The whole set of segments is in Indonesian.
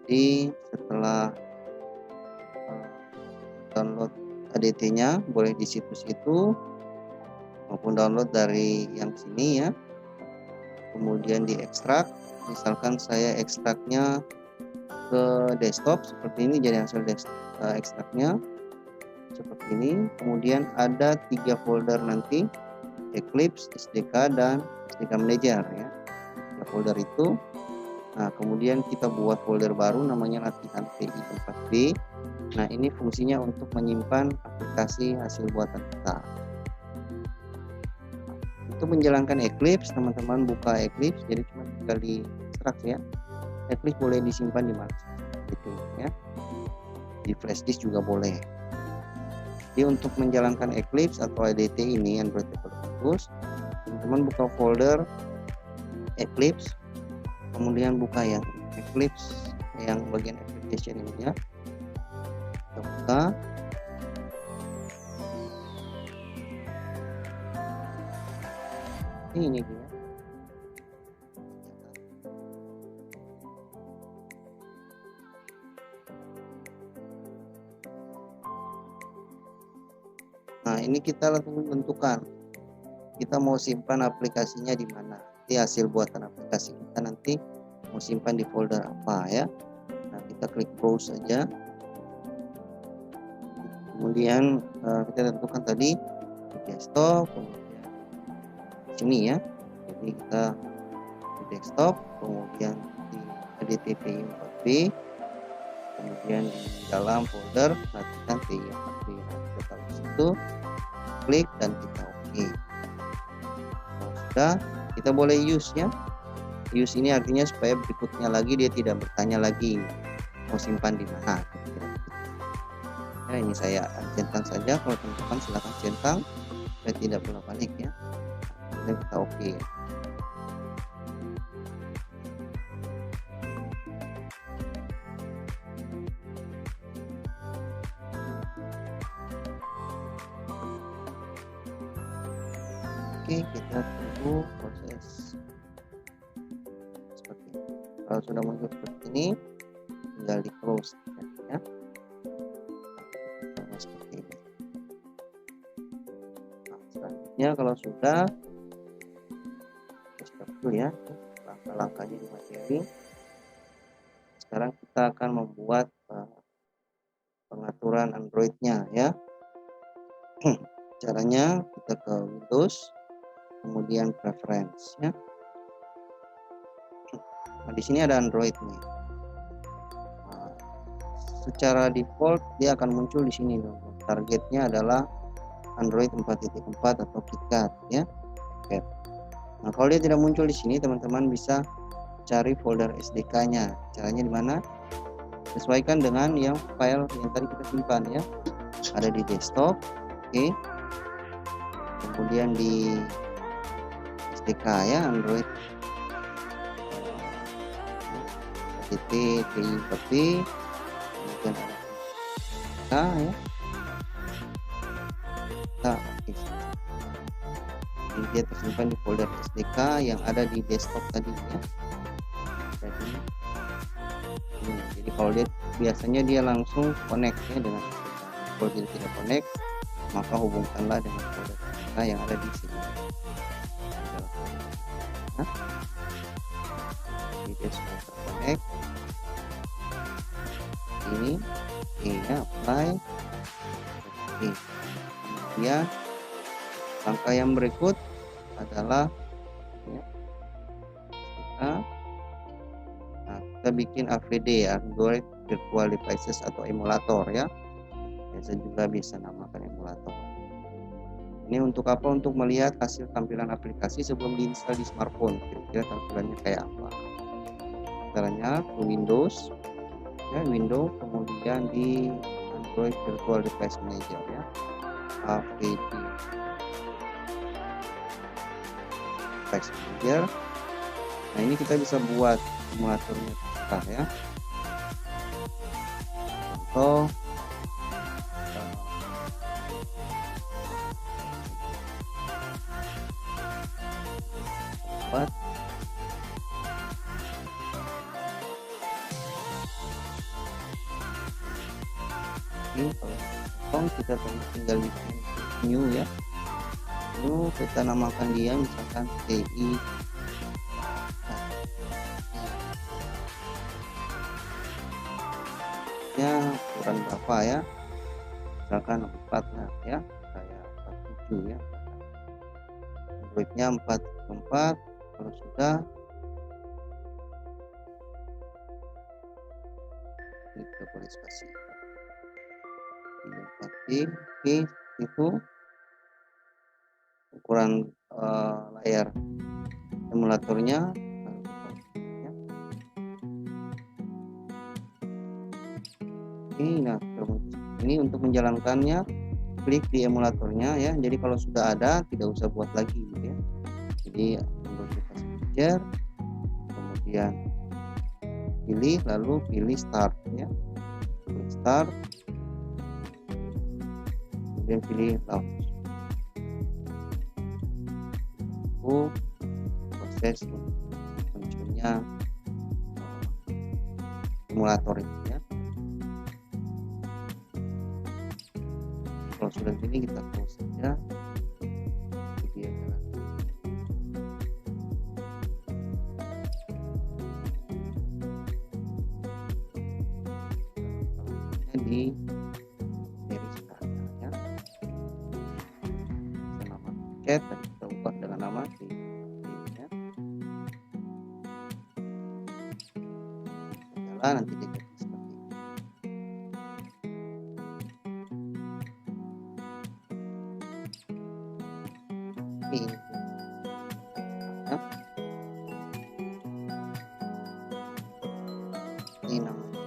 Jadi setelah download ADT-nya boleh di situs itu maupun download dari yang sini ya. Kemudian diekstrak. Misalkan saya ekstraknya ke desktop seperti ini, jadi hasil ekstraknya seperti ini. Kemudian ada 3 folder nanti, Eclipse, SDK, dan SDK Manager ya. 3 folder itu. Nah, kemudian kita buat folder baru namanya latihan TI 4B. Nah, ini fungsinya untuk menyimpan aplikasi hasil buatan kita. Untuk menjalankan Eclipse, teman-teman buka Eclipse, jadi cuma tinggal di ekstrak ya. Eclipse boleh disimpan di mana gitu ya. Di flash disk juga boleh. Jadi untuk menjalankan Eclipse atau ADT ini, Android Development Tools, teman-teman buka folder Eclipse, kemudian buka yang Eclipse yang bagian application ini ya. Kita buka. Ini dia. Nah, ini kita langsung tentukan kita mau simpan aplikasinya di mana. Di hasil buatan aplikasi kita nanti mau simpan di folder apa ya. Nah, kita klik browse saja. Kemudian kita tentukan tadi di desktop, kemudian sini ya. Jadi kita di desktop, kemudian di ADTT 4B, kemudian di dalam folder latihan TI 4B. Nah, kita taruh situ, klik dan kita oke. Kalau sudah, kita boleh use ya. Use ini artinya supaya berikutnya lagi dia tidak bertanya lagi mau simpan di mana. Nah, ini saya centang saja. Kalau teman-teman silakan centang, supaya tidak bolak balik ya. Kemudian kita oke. Oke, kita tunggu proses seperti ini. Kalau sudah muncul seperti ini, tinggal di close ya. Seperti ini. Nah, selanjutnya kalau sudah, stop dulu ya langkah-langkahnya di materi. Sekarang kita akan membuat pengaturan Android-nya ya. Caranya kita ke Windows, kemudian preference ya. Nah, di sini ada Android nih. Nah, secara default dia akan muncul di sini dong. Targetnya adalah Android 4.4 atau KitKat ya. Oke. Nah, kalau dia tidak muncul di sini, teman-teman bisa cari folder SDK-nya. Caranya di mana? Sesuaikan dengan yang file yang tadi kita simpan ya. Ada di desktop. Oke. Kemudian di SDK ya, Android ADT TI 4B, kemudian ada ya. Kita oke. Jadi dia tersimpan di folder SDK yang ada di desktop tadi ya. Jadi kalau dia biasanya dia langsung connect ya dengan SDK. Kalau dia tidak connect, maka hubungkanlah dengan folder SDK yang ada di sini. Nah, dia sudah terconnect. Ini ya, apply. Oke. Kemudian langkah yang berikut adalah ya, kita bikin AVD, Android Virtual Devices atau emulator ya. Biasa juga bisa namakan emulator. Ini untuk apa? Untuk melihat hasil tampilan aplikasi sebelum diinstal di smartphone. Kira-kira tampilannya kayak apa? Caranya ke Windows, ya Windows, kemudian di Android Virtual Device Manager ya, AVD Device Manager. Nah, ini kita bisa buat emulatornya ya. Contoh buat lagi. Kalau kosong kita tinggal bikin new ya, new kita namakan dia misalkan TI nya ukuran berapa ya, misalkan 4 ya, kayak 47 ya, Androidnya 4. Kalau sudah ini kita boleh kasih oke, itu ukuran layar emulatornya. Nah ini untuk menjalankannya klik di emulatornya ya. Jadi kalau sudah ada tidak usah buat lagi gitu ya. Jadi aplikasi manager, kemudian pilih, lalu pilih start ya, pilih start, kemudian pilih launch. Proses munculnya emulator ini ya. Kalau sudah gini kita close saja. Dia di seri sekarang ya. Nama chat dan kita ubah dengan nama ya. Nanti dia jadi seperti ini. Ini namanya.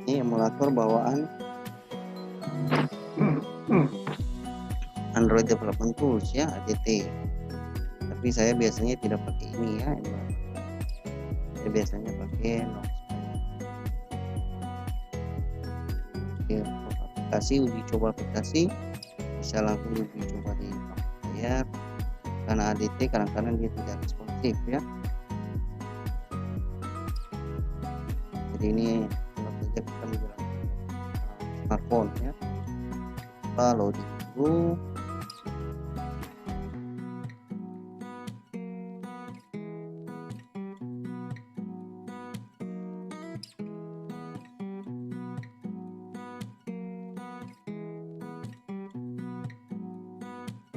Ini emulator bawaan Android Development Tools ya, ADT. Tapi saya biasanya tidak pakai ini ya, saya biasanya pakai Nox. Aplikasi, uji coba aplikasi bisa langsung diuji coba di layar, karena ADT kadang-kadang dia tidak responsif ya. Jadi ini kalau saja kita menjalankan smartphone ya, kita loading dulu.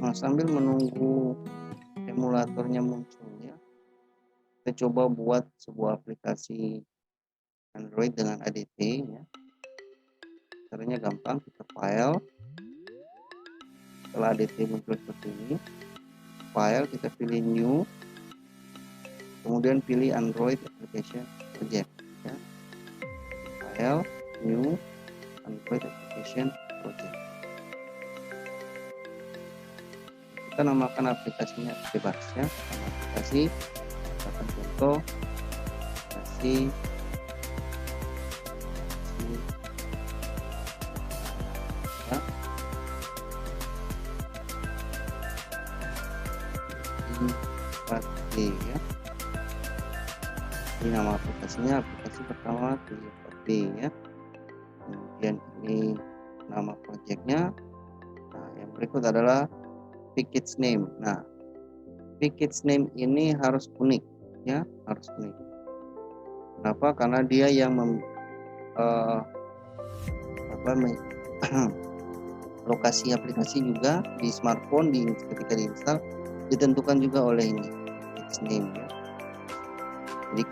Nah, sambil menunggu emulatornya muncul ya, kita coba buat sebuah aplikasi Android dengan ADT ya. Caranya gampang, kita file, setelah ADT muncul seperti ini, file kita pilih new, kemudian pilih Android Application Project ya. File, new, Android Application Project. Kita namakan aplikasinya bebas ya, aplikasi, misalkan contoh aplikasi ya, ya. Ini nama aplikasinya, aplikasi pertama Clip4D ya. Kemudian ini nama projectnya. Nah, yang berikut adalah package name. Nah, package name ini harus unik ya, harus unik. Kenapa? Karena dia yang lokasi aplikasi juga di smartphone ketika diinstal ditentukan juga oleh ini package name ya. Jadi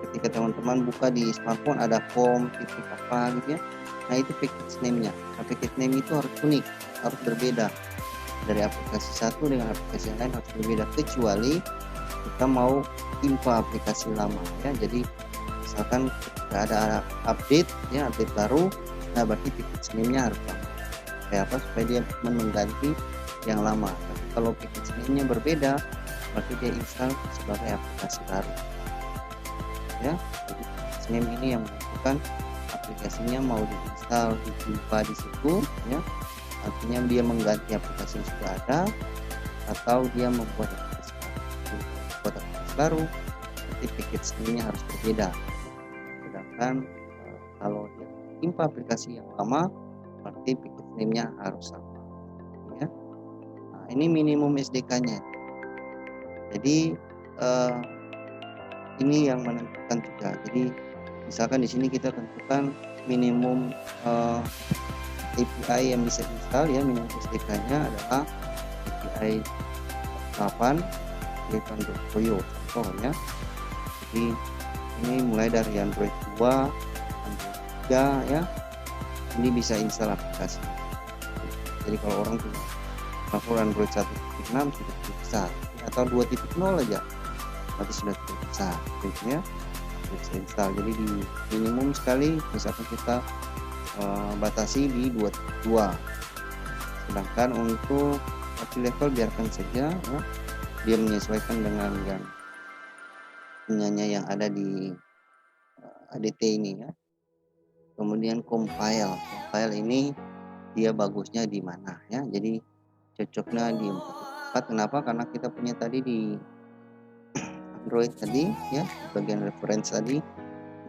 ketika teman-teman buka di smartphone ada home titik apa gitu ya, nah itu package name-nya. Nah, package name itu harus unik, harus berbeda dari aplikasi satu dengan aplikasi yang lain, harus berbeda, kecuali kita mau timpa aplikasi lama ya. Jadi misalkan ketika ada update ya, update baru, nah berarti package name-nya harus sama. Kayak apa? Supaya dia mengganti yang lama. Tapi kalau package name-nya berbeda, berarti dia install sebagai aplikasi baru ya. Jadi package name ini yang menentukan aplikasinya mau diinstal, ditimpa di situ ya. Artinya dia mengganti aplikasi yang sudah ada atau dia membuat aplikasi baru. Membuat aplikasi baru, nanti package name-nya harus berbeda. Sedangkan Sedangkan kalau dia timpa aplikasi yang lama, berarti package name-nya harus sama ya. Nah, ini minimum SDK-nya. Jadi ini yang menentukan juga. Jadi misalkan di sini kita tentukan minimum API yang bisa install ya, minimum SDK-nya adalah API 8 Koyo contohnya. Jadi ini mulai dari Android 2, Android 3 ya. Ini bisa install aplikasi. Jadi kalau orang punya smartphone Android 1.6 sudah cukup besar, atau 2.0 aja berarti sudah cukup besar gitu ya, bisa install. Jadi di minimum sekali misalkan kita batasi di 2.2, sedangkan untuk multi level biarkan saja ya, dia menyesuaikan dengan yang punyanya yang ada di ADT ini ya. Kemudian compile ini dia bagusnya di mana ya, jadi cocoknya di 4.4. Kenapa? Karena kita punya tadi di Android tadi ya, bagian reference tadi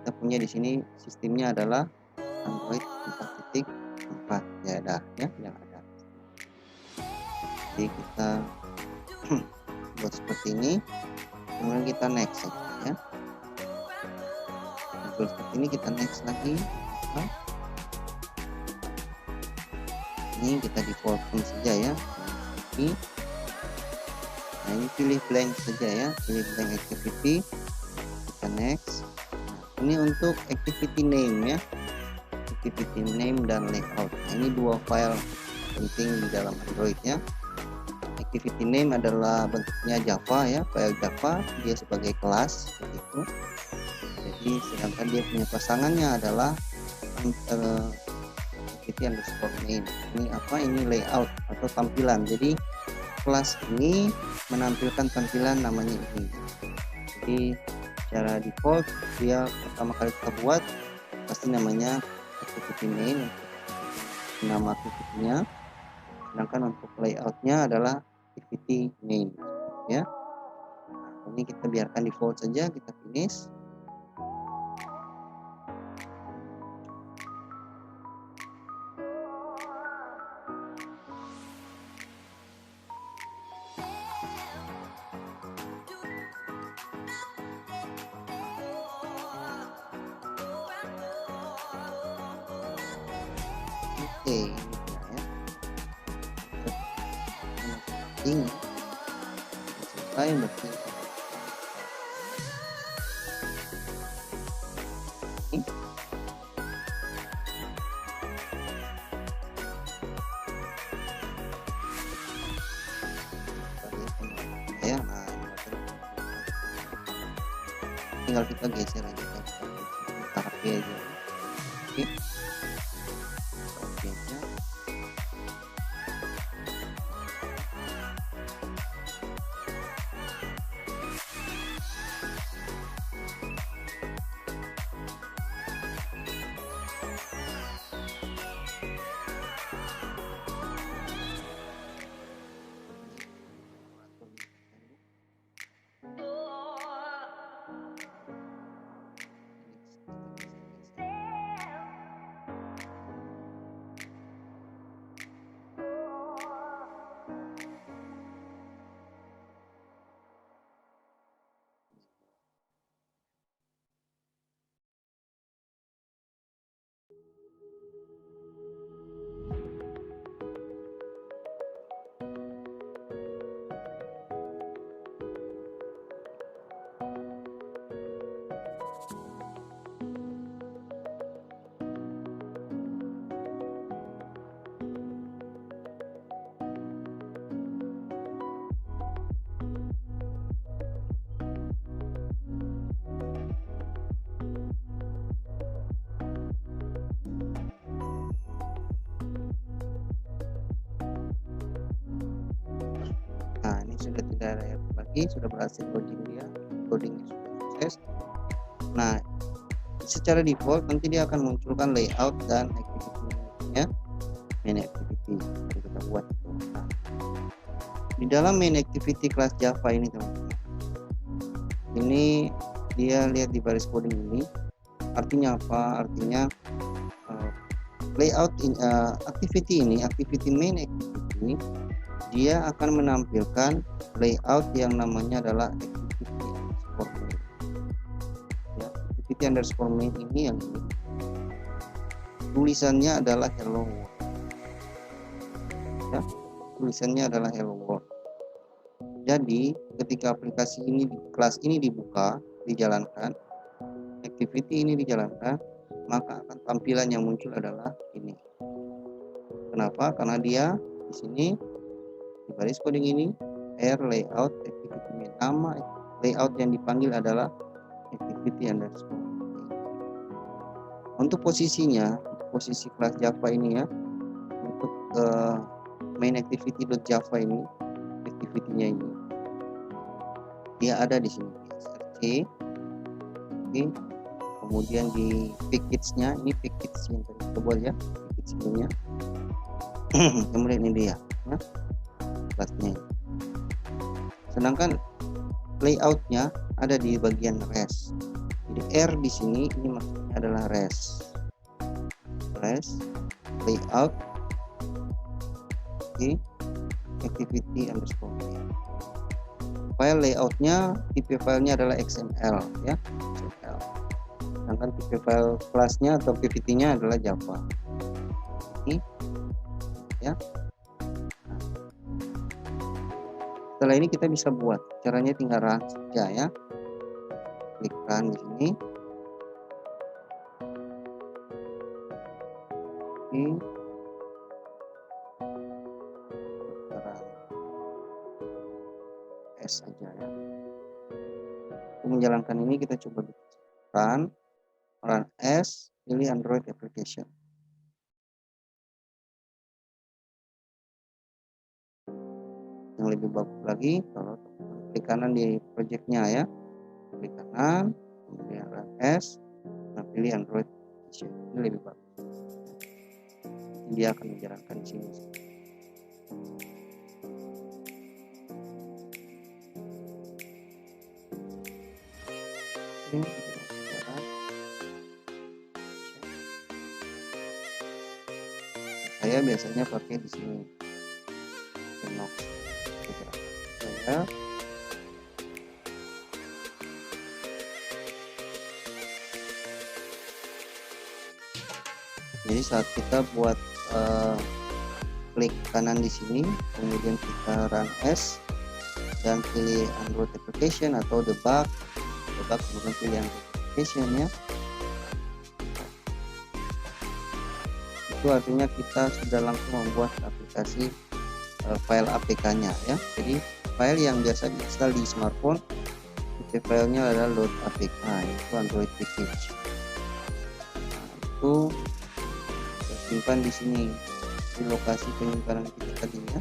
kita punya di sini sistemnya adalah Android 4.4 ya, ada ya yang ada. Jadi kita buat seperti ini, kemudian kita next ya. Seperti ini kita next lagi. Nah, ini kita defaultkan saja ya. Nah ini pilih blank saja ya, pilih blank activity, kita next. Nah, ini untuk activity name ya, activity name dan layout. Nah, ini dua file penting di dalam Android ya. Activity name adalah bentuknya Java ya, file Java, dia sebagai kelas begitu. Jadi sedangkan dia punya pasangannya adalah activity underscore name. Ini apa? Ini layout atau tampilan. Jadi kelas ini menampilkan tampilan namanya ini. Jadi secara default dia pertama kali kita buat pasti namanya activity name, nama activity-nya. Sedangkan untuk layoutnya adalah activity name ya. Nah, ini kita biarkan default saja, kita finish. Oke, ini dia ya. Ini selesai berarti ya. Nah, tinggal kita geser aja kan, taruh aja. Oke. Nah ini sudah tidak ada error lagi, sudah berhasil loading dia, loadingnya sudah sukses. Nah secara default nanti dia akan munculkan layout dan activity-nya, main activity yang kita buat. Nah, di dalam main activity kelas Java ini teman-teman, ini dia lihat di baris coding ini, Artinya apa? Artinya activity main activity, dia akan menampilkan layout yang namanya adalah activity underscore main. Ya, activity underscore main ini yang ini tulisannya adalah hello world. Ya, tulisannya adalah hello world. Jadi ketika aplikasi ini kelas ini dibuka, dijalankan, activity ini dijalankan, maka akan tampilan yang muncul adalah ini. Kenapa? Karena dia di sini di baris coding ini layout activity main. Nama layout yang dipanggil adalah activity underscore. Untuk posisinya, posisi kelas Java ini ya, untuk main activity.java ini, activity-nya ini, dia ada di sini src. Oke. Kemudian di package-nya, ini package yang tadi kita buat ya, package ininya. Kemudian ini dia ya, kelasnya. Sedangkan layout-nya ada di bagian res. Jadi R di sini ini maksudnya adalah res layout di activity underscore. File layoutnya, tipe filenya adalah XML ya, XML. Sedangkan tipe file kelasnya atau PPT-nya adalah Java. Ini ya. Nah, setelah ini kita bisa buat, caranya tinggal run saja ya. Klik run di sini. Oke. S saja ya. Untuk menjalankan ini kita coba run S, pilih Android application. Yang lebih bagus lagi kalau klik kanan di projectnya ya, klik kanan, kemudian run S, nah pilih Android application. Ini lebih bagus. Dia akan menjalankan di sini. Saya biasanya pakai di sini. Saya jadi saat kita buat klik kanan di sini, kemudian kita run S dan pilih Android application atau debug, kemudian pilih Android application ya. Itu artinya kita sudah langsung membuat aplikasi file APK-nya ya. Jadi file yang biasa diinstal di smartphone, tipe filenya adalah load APK, itu Android package. Nah, itu simpan di sini di lokasi penyimpanan kita tadinya.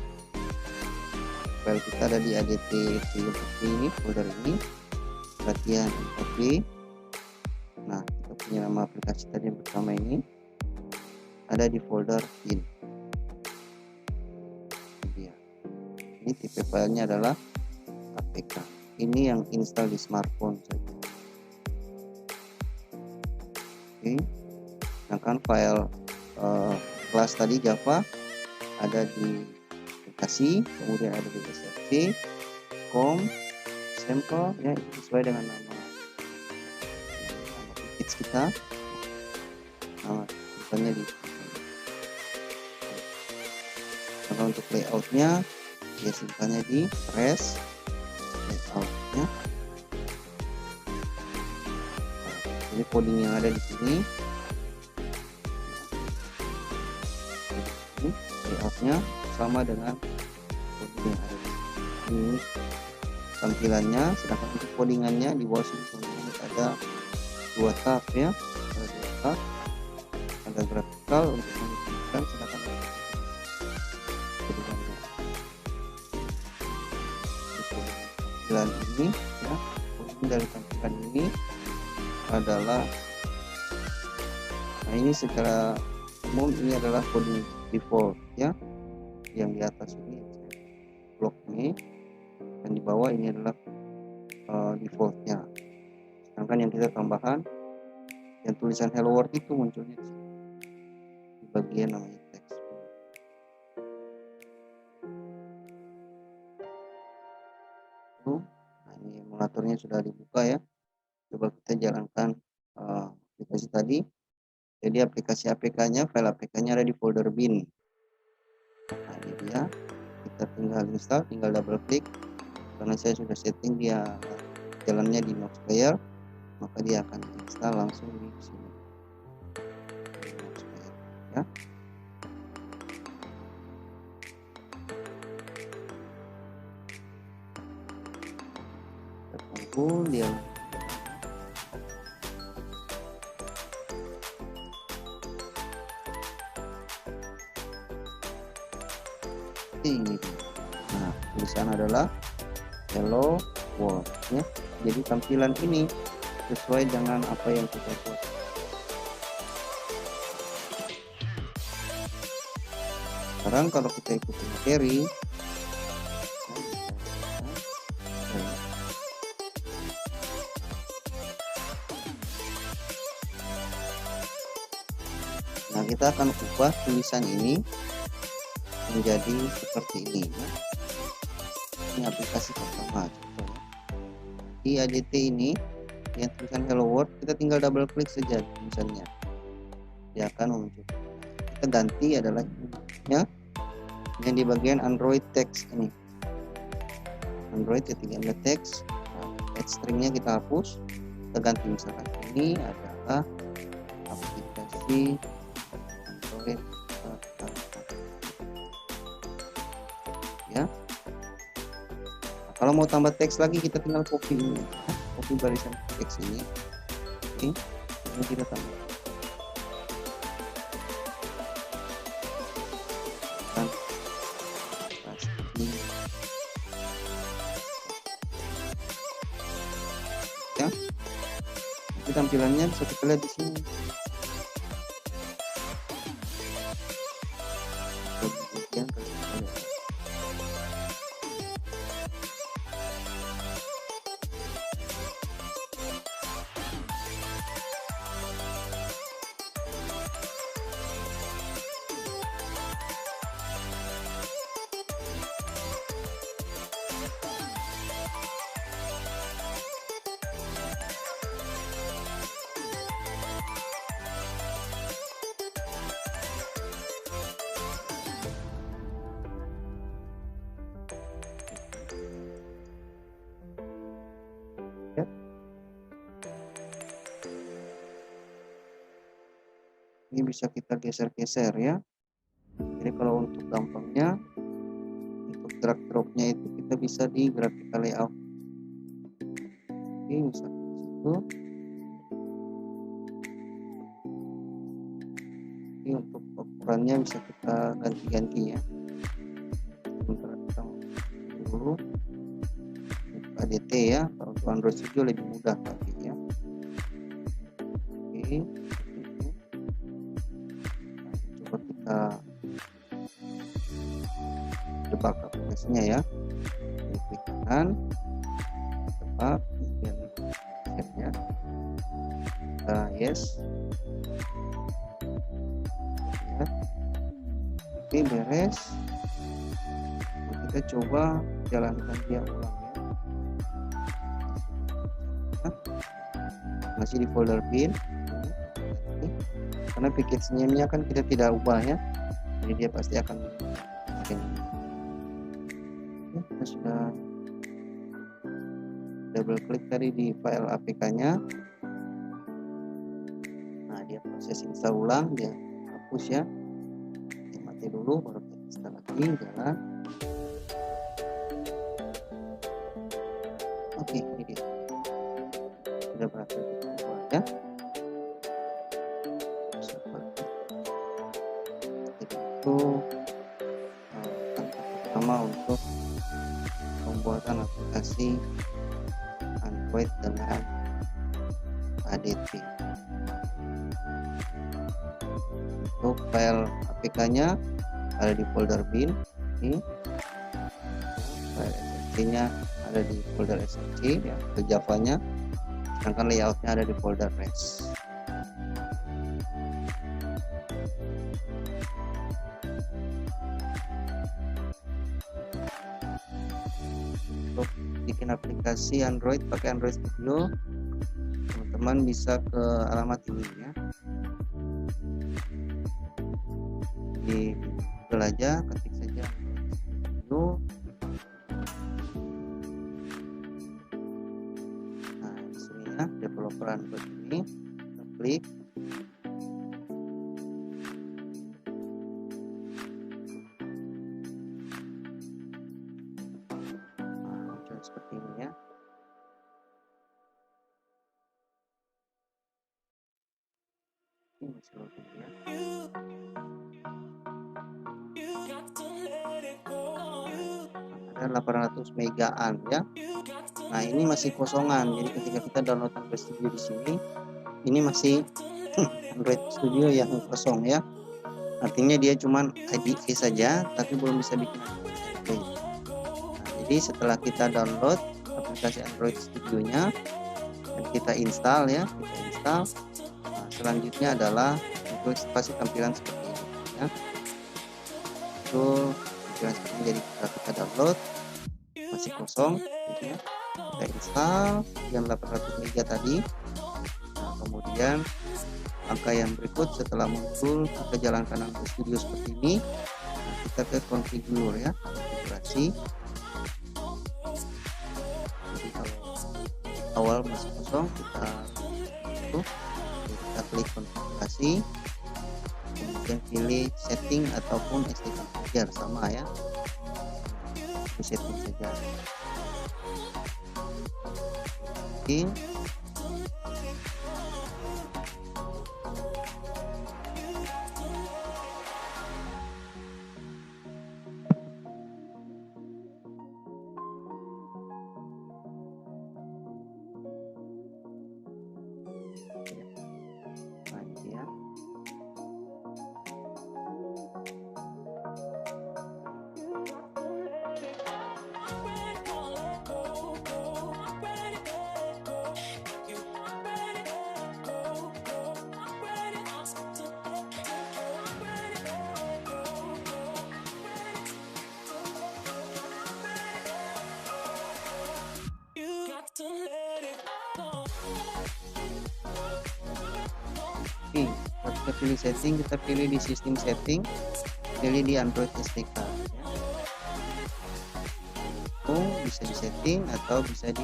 File kita ada di adt ini, folder ini, latihan MKB. Nah, kita punya nama aplikasi tadi yang pertama ini ada di folder bin. Ini tipe filenya adalah APK. Ini yang install di smartphone saja. Oke. Sedangkan file kelas tadi Java ada di aplikasi, kemudian ada di src, com, sampel ya, sesuai dengan nama package kita. Nama simpannya di. Kalau untuk layoutnya dia simpannya di res layoutnya. Ini coding yang ada di sini. Layoutnya sama dengan coding yang ada di sini. Ini tampilannya, sedangkan untuk codingannya di bawah sini ada 2 tab ya, ada 2 tab, ada graphical untuk menunjukkan, sedangkan codingannya tampilan ini ya. Coding dari tampilan ini adalah, nah ini secara umum ini adalah coding default ya, yang di atas ini blok ini dan di bawah ini adalah defaultnya. Sedangkan yang kita tambahkan yang tulisan hello world itu munculnya di sini, di bagian namanya teks. Nah, ini emulatornya sudah dibuka ya. Coba kita jalankan aplikasi tadi. Jadi aplikasi APK-nya, file APK-nya ada di folder bin. Nah, ini dia. Kita tinggal install, tinggal double klik. Karena saya sudah setting dia jalannya di Nox Player, maka dia akan install langsung di sini. Di Nox Player, ya. Kita tunggu dia. Ini dia. Nah, tulisan adalah hello world ya. Jadi tampilan ini sesuai dengan apa yang kita buat. Sekarang kalau kita ikuti materi, nah kita akan ubah tulisan ini menjadi seperti ini ya. Ini aplikasi pertama contohnya. Di ADT ini yang tulisan hello world, kita tinggal double klik saja tulisannya, dia akan muncul. Kita ganti adalah ya, yang di bagian Android text ini, Android ketika ada teks, text stringnya kita hapus, kita ganti misalkan ini adalah aplikasi Android ya. Nah, kalau mau tambah teks lagi kita tinggal copy ini, copy barisan teks ini. Oke, ini kita tambah. Ya, nanti tampilannya bisa kita lihat di sini. Ya. Ini bisa kita geser-geser ya. Jadi kalau untuk gampangnya, untuk drag dropnya itu kita bisa di graphical layout. Oke, misalnya di situ. Ini untuk ukurannya bisa kita ganti-ganti ya. Sebentar kita dulu. ADT ya, kalau untuk Android Studio lebih mudah tapi ya. Oke, nah, coba kita debug aplikasinya ya. Klik kanan, debug, kemudian setnya, kita yes, ya. Oke, beres. Nah, kita coba jalankan dia ulang ya. Masih di folder bin, karena package name-nya kan kita tidak ubah ya, jadi dia pasti akan bikin. Ya, kita sudah double klik tadi di file APK-nya. Nah, dia proses install ulang, dia hapus ya, dia mati dulu baru kita install lagi, jalan. Oke, ini dia sudah berhasil kita buat ya. Jadi itu pertama untuk pembuatan aplikasi Android dengan ADT. Untuk file APK-nya ada di folder bin ini, file SRC-nya ada di folder SRC ya, ke Java-nya, sedangkan layoutnya ada di folder res. bikin aplikasi Android pakai Android Studio, teman-teman bisa ke alamat ini ya, di Google aja, ketik saja Android Studio. Nah di sini ya, developer Android ini, kita klik. Seperti ini ya. Ini masih loading ya. Ada 800 megaan ya. Nah ini masih kosongan, jadi ketika kita download Android Studio di sini, ini masih Android Studio yang kosong ya. Artinya dia cuman IDE saja, tapi belum bisa bikin aplikasi. Nah, jadi setelah kita download aplikasi Android Studio-nya dan kita install ya, kita install. Nah, selanjutnya adalah untuk pasti tampilan seperti ini ya. Itu tampilan seperti ini, jadi kita download masih kosong gitu ya. Kita install yang 800 MB tadi. Nah, kemudian langkah yang berikut setelah muncul kita jalankan Android Studio seperti ini. Nah, kita ke configure ya, konfigurasi. Jadi kalau awal masih kosong kita klik konfigurasi, kemudian pilih setting ataupun SD configure, sama ya, di setting saja. Oke. Ya. Oke, kita pilih setting, kita pilih di sistem setting, pilih di Android SDK ya. Bisa di setting atau bisa di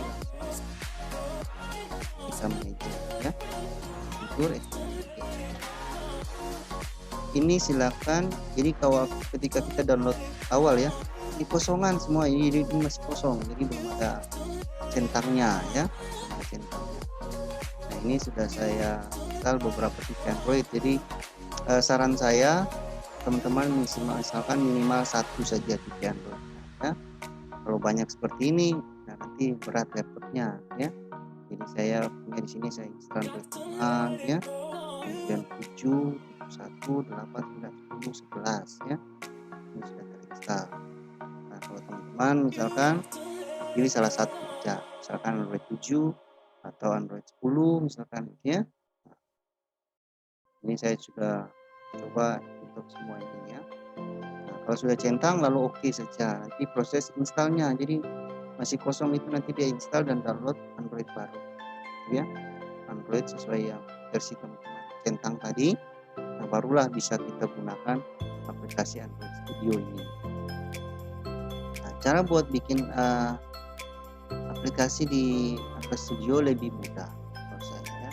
manager ya. Ini silakan, jadi kalau ketika kita download awal ya, ini kosongan semua, ini masih kosong, jadi belum ada centangnya ya, centangnya. Nah ini sudah saya install beberapa tipe Android, jadi saran saya teman-teman misalkan minimal satu saja tipe Android ya. Kalau banyak seperti ini, nah nanti berat laptopnya ya. Jadi saya punya di sini, saya install Android 5 ya, kemudian 7, 1, 8, 9, 10, 11 ya. Ini sudah terinstall. Nah kalau teman-teman misalkan pilih salah satu saja, misalkan Android 7 atau Android 10 misalkan ya. Ini saya sudah coba untuk semua ini ya. Nah, kalau sudah centang lalu oke saja, nanti proses installnya, jadi masih kosong itu nanti dia install dan download Android baru ya, Android sesuai yang versi teman-teman centang tadi. Nah barulah bisa kita gunakan aplikasi Android Studio ini. Nah, cara buat bikin aplikasi di Android Studio lebih mudah menurut saya ya.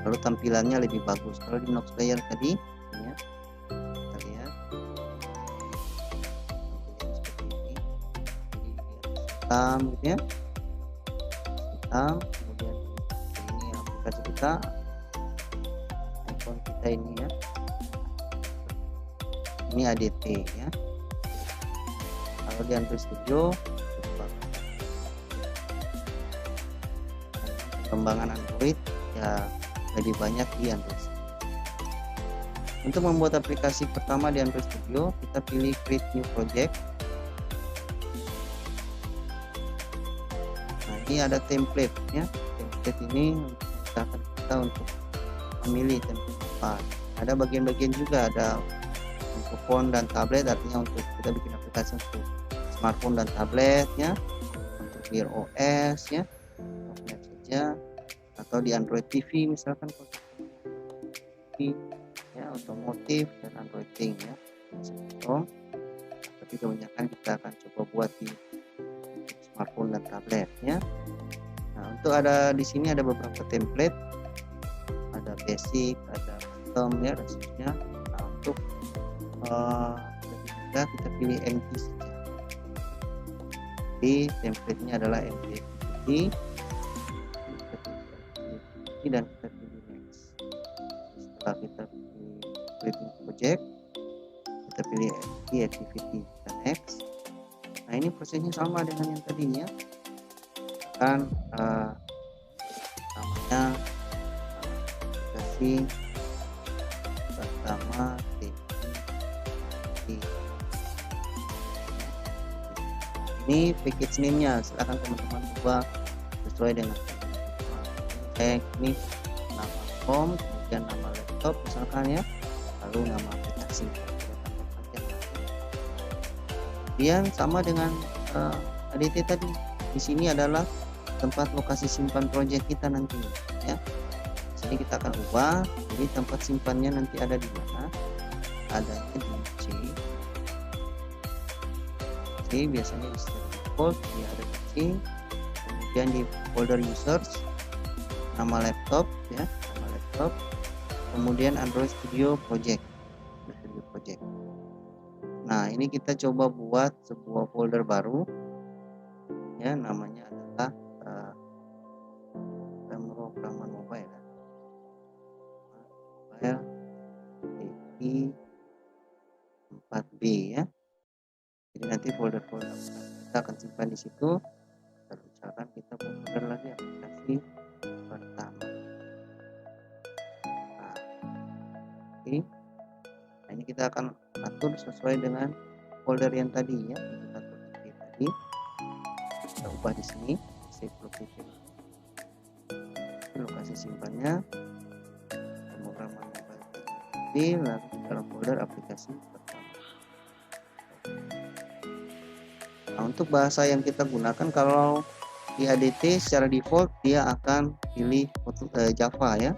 Lalu tampilannya lebih bagus. Kalau di Nox Player tadi ya, kita lihat seperti ini, jadi hitam gitu ya, hitam. Kemudian ini aplikasi kita, iPhone kita ini ya, ini ADT ya. Kalau di Android Studio perkembangan Android ya lebih banyak di Android Studio. Untuk membuat aplikasi pertama di Android Studio, kita pilih create new project. Nah ini ada template ya, template ini misalkan kita untuk memilih template apa. Ada bagian-bagian juga, ada untuk phone dan tablet, artinya untuk kita bikin aplikasi untuk smartphone dan tablet ya, untuk Wear OS ya, software saja, atau di Android TV misalkan TV ya, otomotif dan Android Thing ya, tapi kebanyakan kita akan coba buat di smartphone dan tablet ya. Nah, untuk ada di sini ada beberapa template, ada basic, ada custom ya dan seterusnya. Nah, untuk kita pilih MT saja. Jadi template-nya adalah MT dan kita pilih next. Setelah kita pilih creating project, kita pilih activity dan next. Nah, ini prosesnya sama dengan yang tadinya, kan namanya aplikasi pertama ini package name-nya, silahkan teman-teman ubah sesuai dengan ini nama home, kemudian nama laptop misalkan ya, lalu nama aplikasi. Kemudian sama dengan ADT tadi, di sini adalah tempat lokasi simpan project kita nanti ya. Jadi kita akan ubah, jadi tempat simpannya nanti ada di mana? Adanya di C, biasanya di default dia ada di C, kemudian di folder users, nama laptop ya, nama laptop, kemudian Android Studio Project. Nah, ini kita coba buat sebuah folder baru ya, namanya adalah pemrograman mobile ya. Mobile DI 4B ya. Jadi nanti folder-folder kita akan simpan di situ. Lalu misalkan kita folder lagi aplikasi pertama. Nah, ini kita akan atur sesuai dengan folder yang tadi ya, kita atur tadi. Kita ubah di sini, save location. Lokasi simpannya pemrograman mobile, lalu dalam folder aplikasi pertama. Nah, untuk bahasa yang kita gunakan, kalau di ADT secara default dia akan pilih Java ya,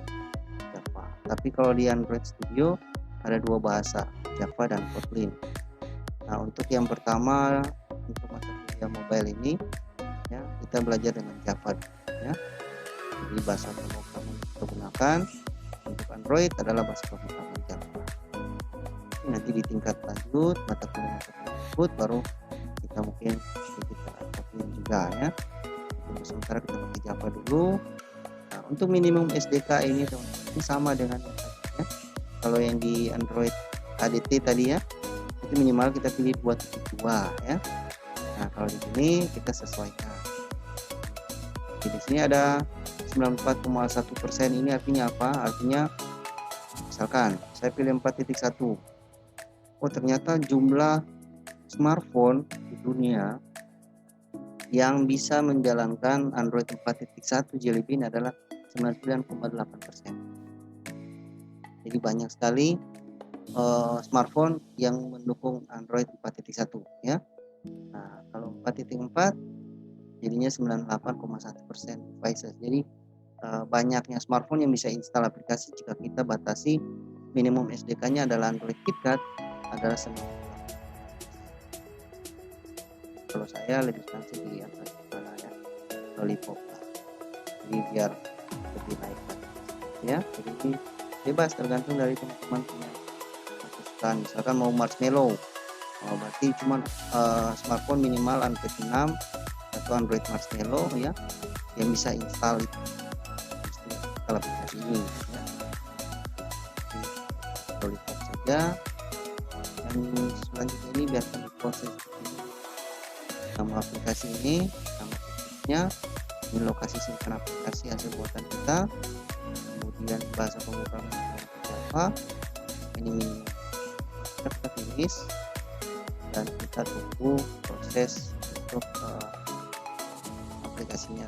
Java. Tapi kalau di Android Studio ada dua bahasa, Java dan Kotlin. Nah, untuk yang pertama untuk mata kuliah mobile ini ya, kita belajar dengan Java ya. Jadi bahasa pemrograman yang kita gunakan untuk Android adalah bahasa pemrograman Java. Nanti di tingkat lanjut mata kuliah tersebut baru kita mungkin kita Kotlin juga ya. Untuk sementara kita pakai Java dulu. Nah, untuk minimum SDK ini teman-teman ini sama dengan yang tadi ya. Kalau yang di Android ADT tadi ya, itu minimal kita pilih 2.2 ya. Nah, kalau di sini kita sesuaikan. Jadi di sini ada 94,1%, ini artinya apa? Artinya misalkan saya pilih 4.1. Oh, ternyata jumlah smartphone di dunia yang bisa menjalankan Android 4.1 Jelly Bean adalah 99,8%. Jadi banyak sekali smartphone yang mendukung Android 4.1 ya. Nah, kalau 4.4 jadinya 98,1% devices. Jadi banyaknya smartphone yang bisa install aplikasi jika kita batasi minimum SDK-nya adalah Android KitKat adalah 98. Kalau saya lebih fancy di Android mana ya, Lollipop lah. Jadi biar lebih naik ya. Jadi bebas tergantung dari teman-teman punya kesukaan. Misalkan mau Marshmallow, berarti cuma smartphone minimal Android 6 atau Android Marshmallow ya, yang bisa install itu aplikasi ini ya. Lollipop saja, dan selanjutnya ini biarkan diproses ini. Nama aplikasi ini, nama aplikasinya, ini lokasi simpan aplikasi hasil buatan kita, kemudian bahasa pemrograman Java, ini kita finish dan kita tunggu proses untuk aplikasinya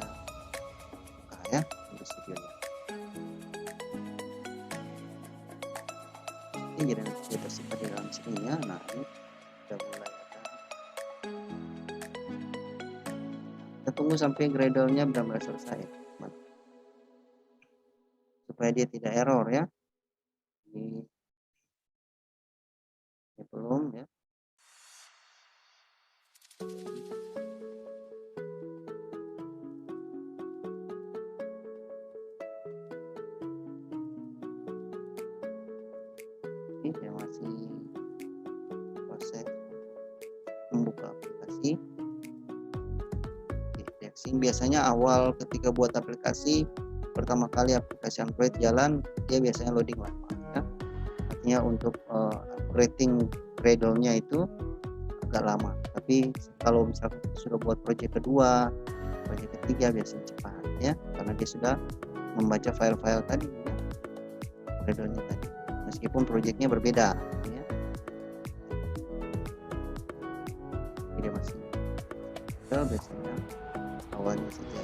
buka ya di studionya. Ini jadi nanti tersimpan di dalam sini ya. Nah, ini sudah mulai ada. Kita tunggu sampai Gradle-nya benar-benar selesai, teman. Supaya dia tidak error ya. Ini belum ya. Ini saya masih proses membuka aplikasi. Biasanya awal ketika buat aplikasi, pertama kali aplikasi Android jalan, dia biasanya loading lama ya. Artinya untuk upgrading Gradle-nya itu agak lama. Tapi kalau misalkan sudah buat project kedua, project ketiga biasanya cepat ya, karena dia sudah membaca file-file tadi ya, Gradle-nya tadi. Meskipun projectnya berbeda ya. Dia masih biasanya awalnya saja.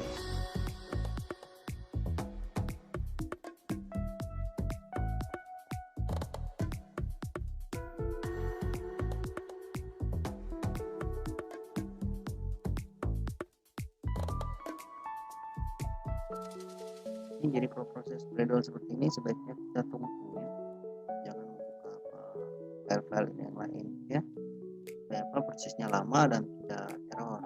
Ini jadi kalau proses Gradle seperti ini sebaiknya kita tunggu ya, jangan membuka file-file yang lain ya, supaya prosesnya lama dan tidak error.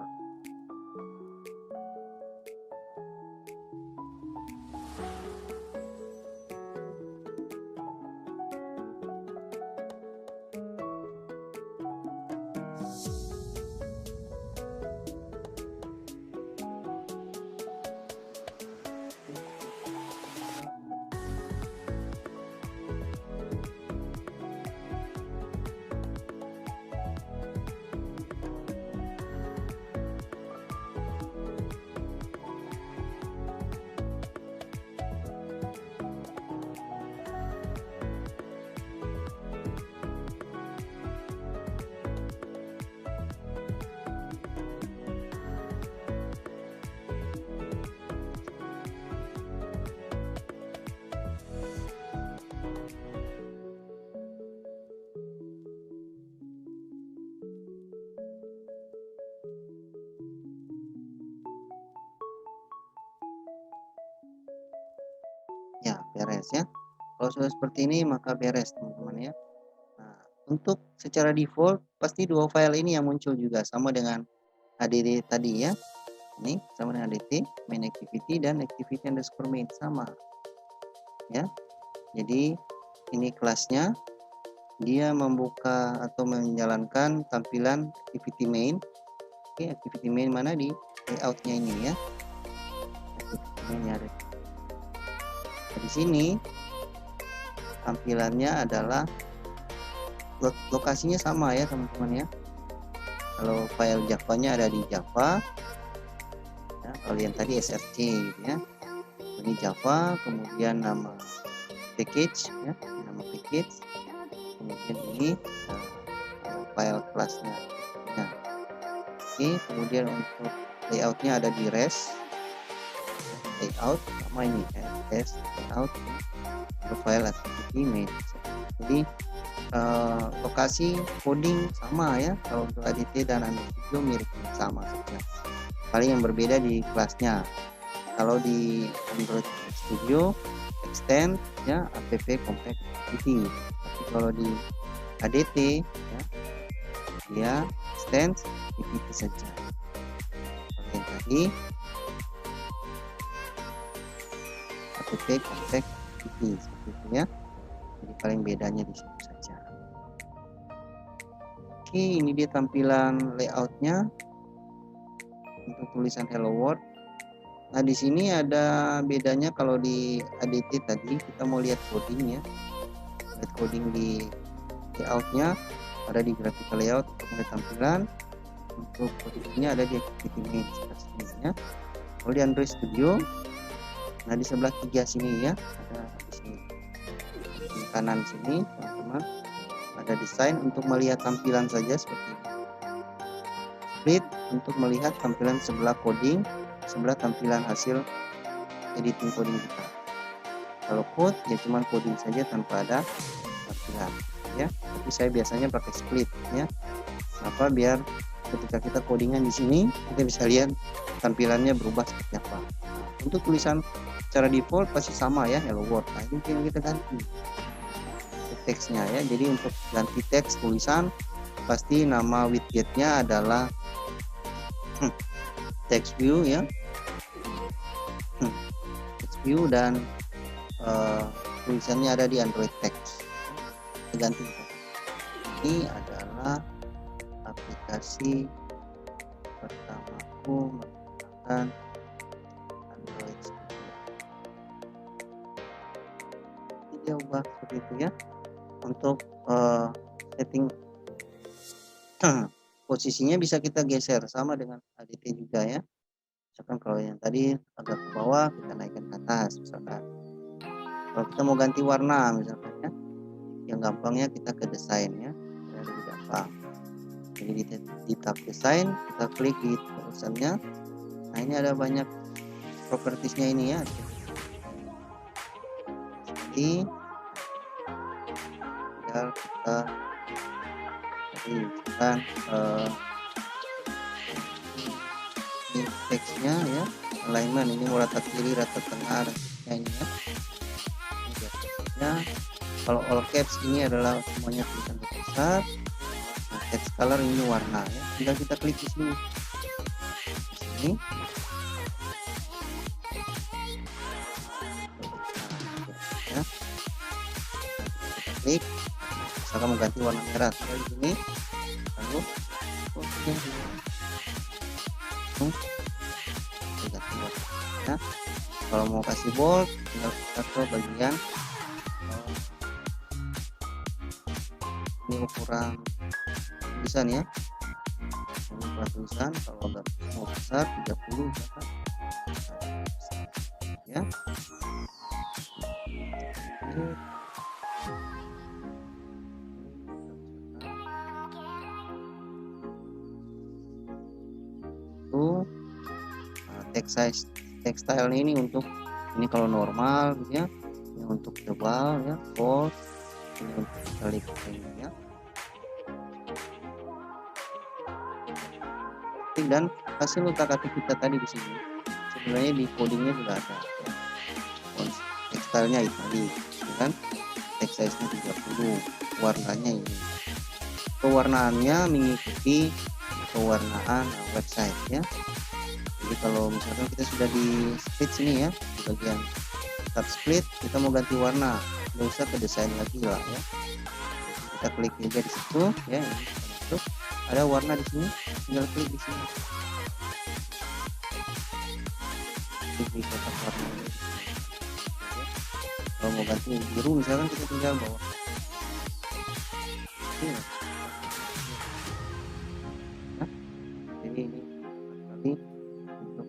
Ya, beres ya. Kalau sudah seperti ini maka beres teman-teman ya. Nah, untuk secara default pasti dua file ini yang muncul juga sama dengan ADT tadi ya. Ini sama dengan ADT, main activity dan activity underscore main sama ya. Jadi ini kelasnya, dia membuka atau menjalankan tampilan activity main. Oke, activity main mana di layoutnya ini ya. Activity main ada di sini. Tampilannya adalah lokasinya sama ya teman-teman ya. Kalau file Java-nya ada di Java ya, kalau yang tadi src gitu ya. Ini Java, kemudian nama package ya, nama package, kemudian ini file kelasnya ya. Oke, kemudian untuk layoutnya ada di res layout sama ini res layout file activity main. Jadi lokasi coding sama ya, kalau untuk ADT dan Android Studio mirip sama saja. Paling yang berbeda di kelasnya. Kalau di Android Studio extend ya app compact activity. Tapi kalau di ADT ya dia extend activity saja. Oke, tadi app compact activity seperti itu ya. Jadi paling bedanya di situ saja. Oke, ini dia tampilan layoutnya untuk tulisan Hello World. Nah, di sini ada bedanya. Kalau di ADT tadi kita mau lihat coding ya, lihat coding di layoutnya ada di graphical layout untuk melihat tampilan. Untuk codingnya ada di activity main seperti ini ya. Kalau di Android Studio, nah di sebelah tiga sini ya, ada di sini di kanan sini teman-teman, ada desain untuk melihat tampilan saja seperti ini. Split untuk melihat tampilan sebelah coding, sebelah tampilan hasil editing coding kita. Kalau code ya cuma coding saja tanpa ada tampilan ya. Tapi saya biasanya pakai split ya. Kenapa? Biar ketika kita codingan di sini, kita bisa lihat tampilannya berubah seperti apa. Untuk tulisan secara default pasti sama ya, hello world. Nah, ini yang kita ganti teksnya ya. Jadi untuk ganti teks tulisan pasti nama widgetnya adalah text view ya, text view, dan tulisannya ada di Android Text. Ganti. Ini adalah aplikasi pertamaku menggunakan Android Studio. Ini dia ubah seperti itu ya. Untuk setting posisinya bisa kita geser sama dengan ADT juga ya. Misalkan kalau yang tadi agak ke bawah, kita naikkan ke atas misalkan. Kalau kita mau ganti warna misalkan ya, yang gampangnya kita ke desain ya, lebih gampang. Jadi di tab desain kita klik di tulisannya. Nah, ini ada banyak propertiesnya ini ya. Jadi tinggal kita misalkan ini teksnya ya, alignment ini mau rata kiri, rata tengah, dan sebagainya ini ya. Ini biasanya kalau all caps ini adalah semuanya tulisan besar. Nah, text color ini warna ya, tinggal kita klik di sini. Di sini. Ya. Kita klik, misalkan mau ganti warna merah, tinggal di sini. Lalu ganti warna. Ya. Kalau mau kasih bold, tinggal kita ke bagian ini ukuran tulisan ya. Ini ukuran tulisan, kalau agak mau besar 30 misalkan. Ya. Text size tekstil ini untuk ini kalau normal gitu ya, ini untuk tebal ya, bold, ini untuk klik ini ya. Dan hasil utak-atik kita tadi di sini sebenarnya di codingnya juga ada ya. Tekstilnya itu tadi kan, text size nya 30, warnanya ini, pewarnaannya mengikuti pewarnaan website ya. Jadi kalau misalkan kita sudah di split sini ya, di bagian tab split, kita mau ganti warna, nggak usah ke desain lagi lah ya. Kita klik juga di situ ya, ini masuk, ada warna di sini, tinggal klik di sini. Klik di kotak warna ini. Ya. Kalau mau ganti biru misalkan, kita tinggal bawa. Ya. Jadi ini kali untuk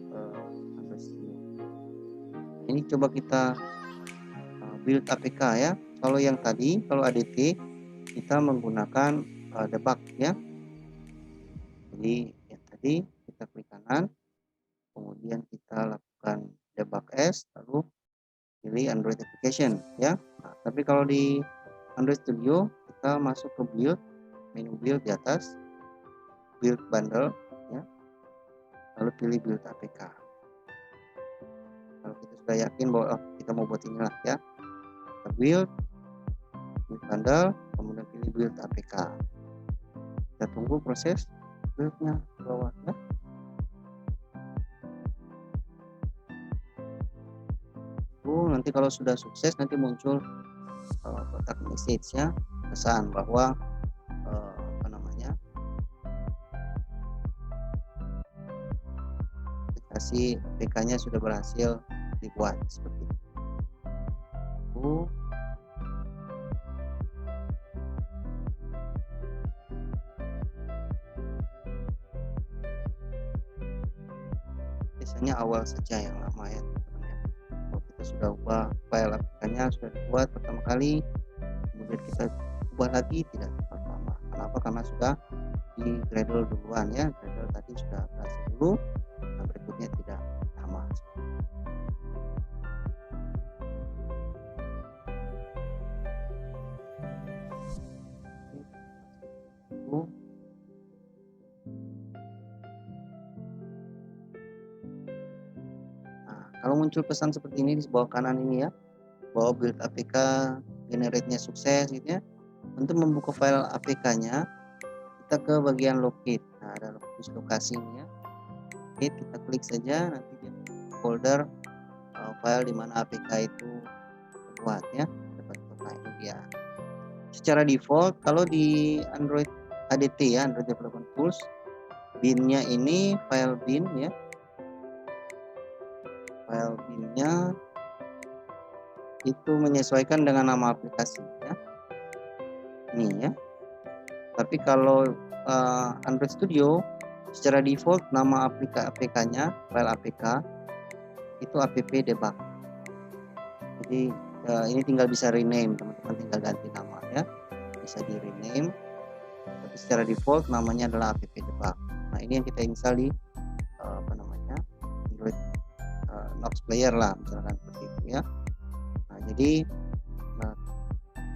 ini coba kita build APK ya. Kalau yang tadi, kalau ADT kita menggunakan debug ya. Jadi yang tadi kita klik kanan, kemudian kita lakukan debug as, lalu pilih Android application ya. Nah, tapi kalau di Android Studio kita masuk ke build, menu build di atas, build bundle ya, lalu pilih build APK. Kalau kita sudah yakin bahwa kita mau buat inilah ya, kita build bundle, kemudian pilih build APK. Kita tunggu proses buildnya ke bawah ya. Nanti kalau sudah sukses nanti muncul kotak message ya, pesan bahwa apa namanya, aplikasi APK-nya sudah berhasil dibuat seperti itu. Biasanya awal saja yang lama ya teman-teman. Kalau kita sudah ubah file aplikasinya sudah dibuat pertama kali, kemudian kita ubah lagi tidak lama. Kenapa? Karena sudah di Gradle duluan ya, Gradle tadi sudah berhasil dulu, nah berikutnya tidak lama. Kalau muncul pesan seperti ini di bawah kanan ini ya, bahwa build APK generate-nya sukses gitu ya. Untuk membuka file APK-nya, kita ke bagian locate. Nah, ada lokasi ini ya. Locate, kita klik saja, nanti dia folder file di mana APK itu terbuat ya. Nah, ini dia. Secara default kalau di Android ADT ya, Android Development Tools, bin-nya ini file bin ya. File bin-nya itu menyesuaikan dengan nama aplikasi ya. Ini ya. Tapi kalau Android Studio secara default nama APK-nya, file APK itu app debug. Jadi ini tinggal bisa rename, teman-teman tinggal ganti nama ya. Bisa di rename. Tapi secara default namanya adalah app debug. Nah, ini yang kita install di Android Nox Player lah, misalkan seperti itu ya. Nah, jadi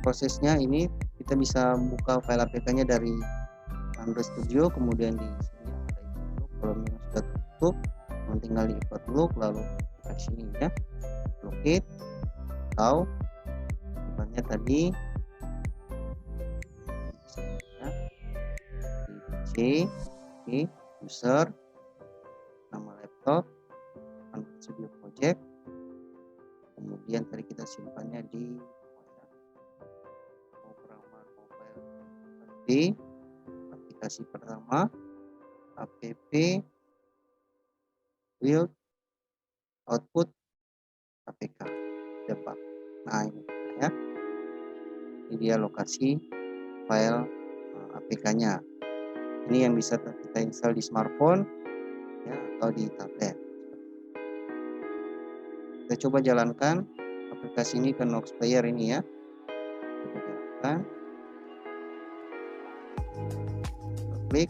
prosesnya ini kita bisa buka file APK-nya dari Android Studio, kemudian di sini ada import, kalau memang sudah tertutup tinggal di import dulu, lalu kita sini ya, locate atau tempatnya tadi ya, di PC, user, nama laptop, Android Studio Project, kemudian tadi kita simpannya di programmer mobile di aplikasi pertama app build output APK debug. Nah, ini ya, ini dia lokasi file APK-nya. Ini yang bisa kita install di smartphone ya, atau di tablet. Kita coba jalankan aplikasi ini ke Nox Player ini ya. Kita jalankan, kita klik.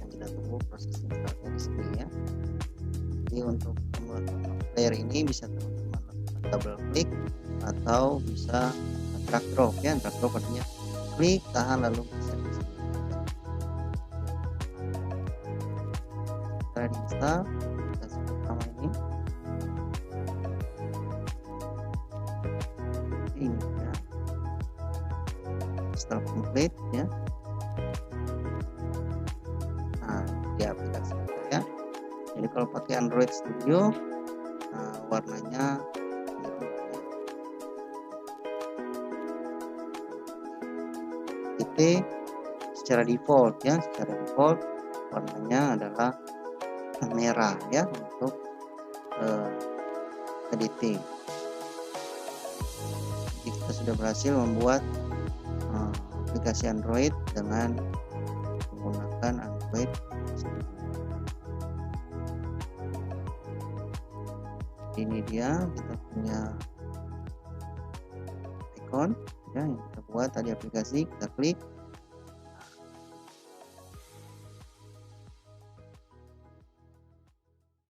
Kita tunggu proses instalnya di sini ya. Jadi untuk membuat player ini bisa teman-teman double klik atau bisa drag drop ya. Drag drop artinya klik, tahan, lalu bisa di sini. Kita install aplikasi pertama ini. Ini ya. Install complete ya. Nah, di aplikasi ya. Jadi kalau pakai Android Studio, warnanya biru ya. Itu secara default ya, secara default warnanya adalah merah ya untuk ADT. Jadi kita sudah berhasil membuat aplikasi Android dengan menggunakan Android Studio. Ini dia, kita punya icon ya, yang kita buat tadi aplikasi, kita klik,